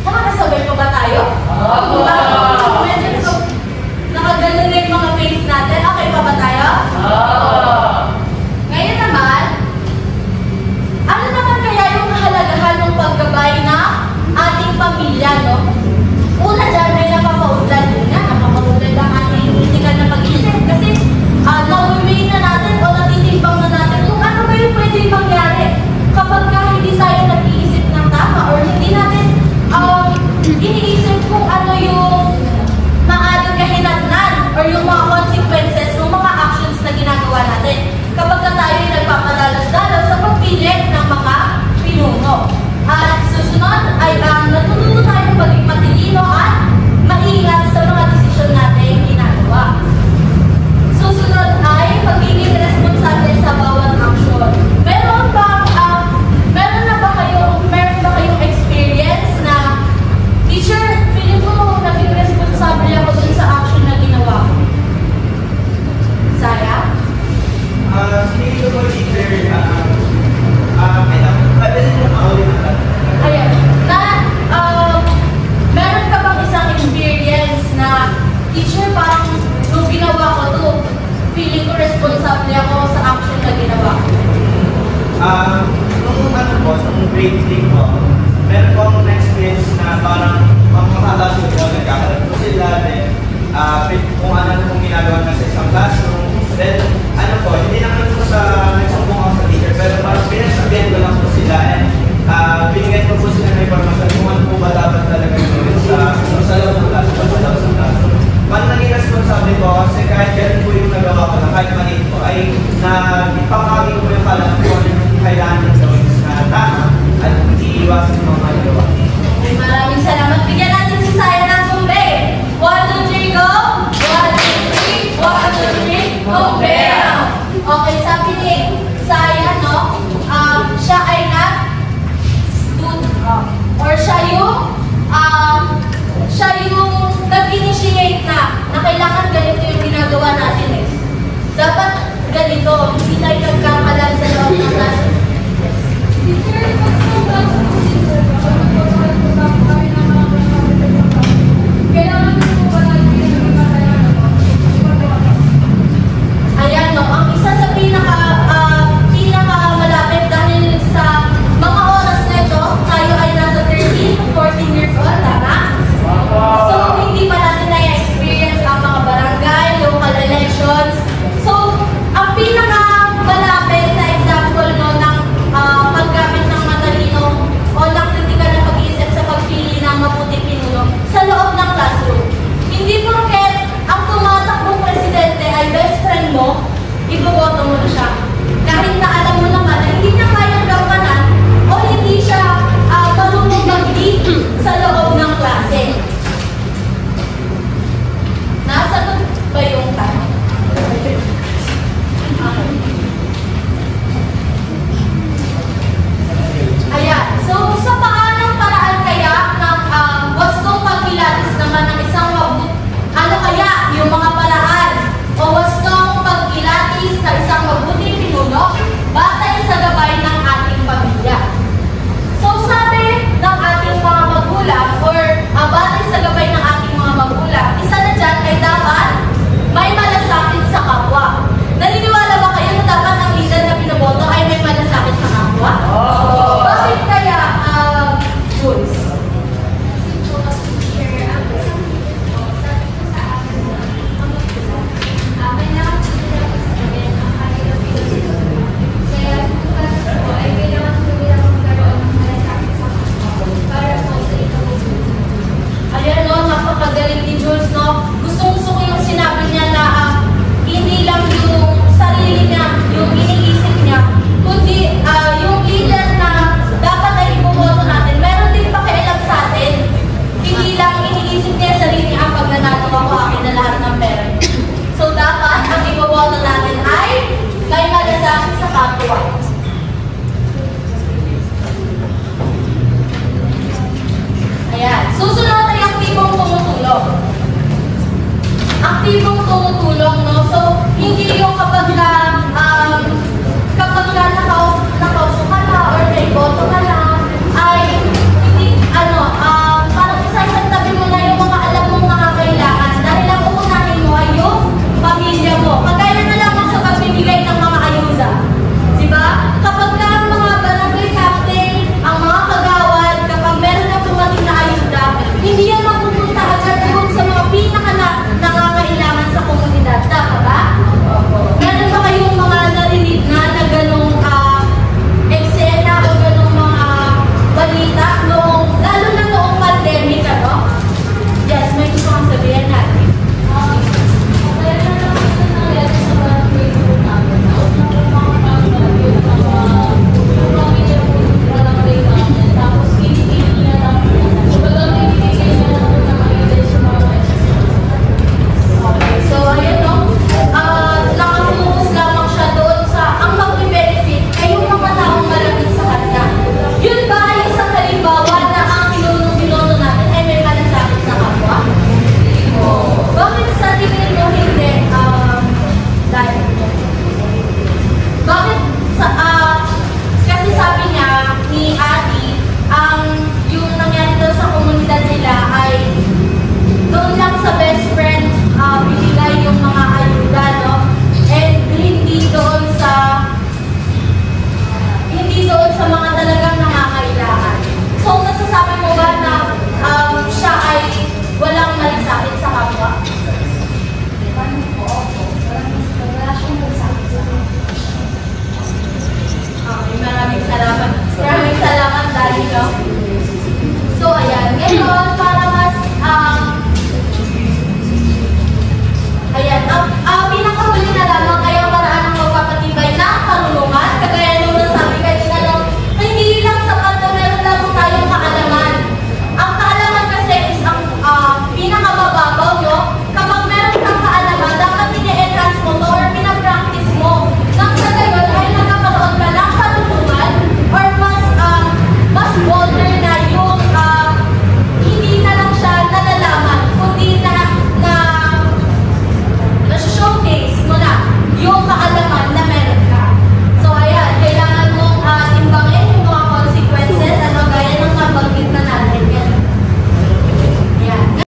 Nakakasabay pa ba tayo? Medyo nakagano na yung mga face natin. Okay pa ba tayo? Ngayon naman, ano naman kaya yung kahalagahan ng paggabay na ating pamilya, no? Una dyan ay napapaudlan muna. Napapaudlan ang ating critical na pag-isip. Kasi nauwi na natin o natitimbang na natin kung ano ba yung pwede mangyari kapag hindi tayo nag-iisip ng tama or hindi natin iniisip kung ano yung maaaring kahinatnan or yung mga consequences ng mga actions na ginagawa natin kapag tayo ay nagpapadalos-dalos sa pagpilit ng mga pinuno. At susunod ay natututo tayo maging matalino at maingat sa mga desisyon natin ginagawa. Susunod ay pagiging responsable sa bawat aksyon. Meron ba kayong experience na teacher, feeling ko naging responsable ako dun sa action na ginawa ko? Saya? Feeling ko teacher, Ayan. Meron ka bang isang experience na teacher, parang nung ginawa ko to, feeling ko responsable ako sa action na ginawa ko? Nung grade 3 ko, meron po akong experience na parang makakalaso ko, nagkakaroon ko sila, then kung ano kung ginagawa na sa isang classroom, then hindi naman po sa nagsumbong ako sa teacher, pero parang pinasabihan ko lang po sila, and binigyan ko po sila ng information kung ano po ba dapat talaga gawin sa loob ng classroom. Paano naging responsable ko, kasi kahit ganun po yung nagawa ko na kahit maliit po, ay ipapakagin ko yung kalang po yung kailangan ng gawin na tama at hindi iwasan yung mga nagawa. Maraming salamat. Bigyan natin si Saya ng kumbe. 1, 2, 3, go! 1, 2, 3, 1, 2, 3, kumbe! Okay, sabi ni Saya, no? Siya ay or siya yung nag-initiate na kailangan ganito yung ginagawa natin eh. Dapat ganito, hindi tayo